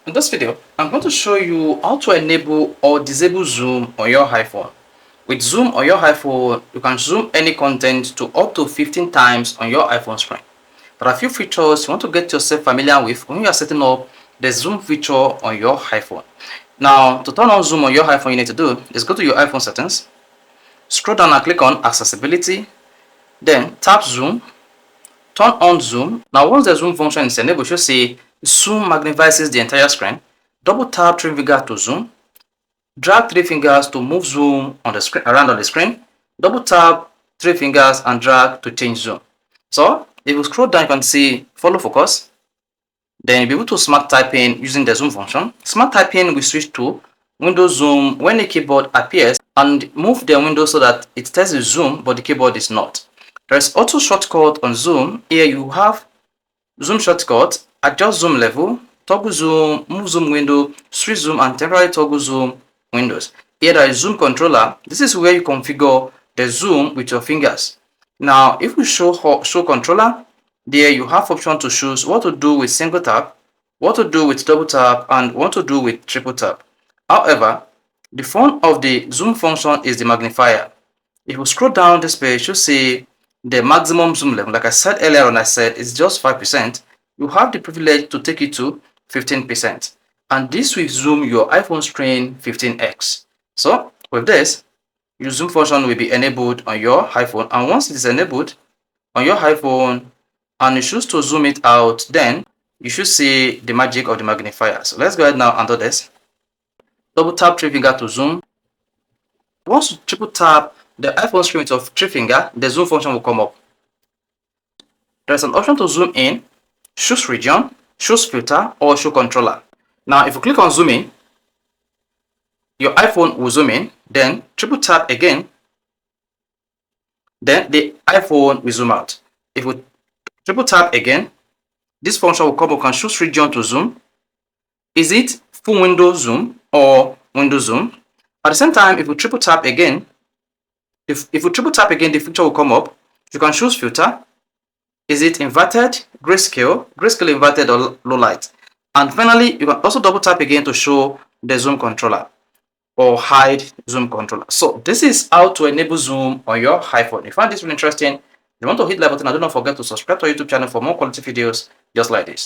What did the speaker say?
In this video, I'm going to show you how to enable or disable zoom on your iPhone. With zoom on your iPhone, you can zoom any content to up to 15 times on your iPhone screen. There are a few features you want to get yourself familiar with when you are setting up the zoom feature on your iPhone. Now, to turn on zoom on your iPhone, you need to do is go to your iPhone settings, scroll down and click on accessibility, then tap zoom, turn on zoom. Now once the zoom function is enabled, you should say zoom magnifies the entire screen. Double tap 3 fingers to zoom. Drag 3 fingers to move zoom on the screen around on the screen. Double tap 3 fingers and drag to change zoom. So if you scroll down, you can see follow focus. Then you'll be able to smart typing using the zoom function. Smart typing will switch to window zoom when the keyboard appears and move the window so that it tells you zoom but the keyboard is not. There is auto shortcut on zoom. Here you have zoom shortcut, adjust zoom level, toggle zoom, move zoom window, switch zoom and temporary toggle zoom windows. Here there is zoom controller. This is where you configure the zoom with your fingers. Now if we show controller, there you have option to choose what to do with single tap, what to do with double tap and what to do with triple tap. However, the fun of the zoom function is the magnifier. If you scroll down this page, you'll see the maximum zoom level. Like I said earlier on, I said it's just 5%. You have the privilege to take it to 15%. And this will zoom your iPhone screen 15x. So with this, your zoom function will be enabled on your iPhone. And once it is enabled on your iPhone and you choose to zoom it out, then you should see the magic of the magnifier. So let's go ahead now and do this. Double tap 3 fingers to zoom. Once you triple tap the iPhone screen with your 3 fingers, the zoom function will come up. There's an option to zoom in, choose region, choose filter, or show controller. Now, if you click on zoom in, your iPhone will zoom in, then triple tap again, then the iPhone will zoom out. If we triple tap again, this function will come up and choose region to zoom. Is it full window zoom or window zoom? At the same time, if we triple tap again, if you triple tap again, the feature will come up. You can choose filter. Is it inverted, grayscale inverted, or low light? And finally, you can also double tap again to show the zoom controller or hide zoom controller. So this is how to enable zoom on your iPhone. If you find this really interesting, you want to hit the like button and do not forget to subscribe to our YouTube channel for more quality videos just like this.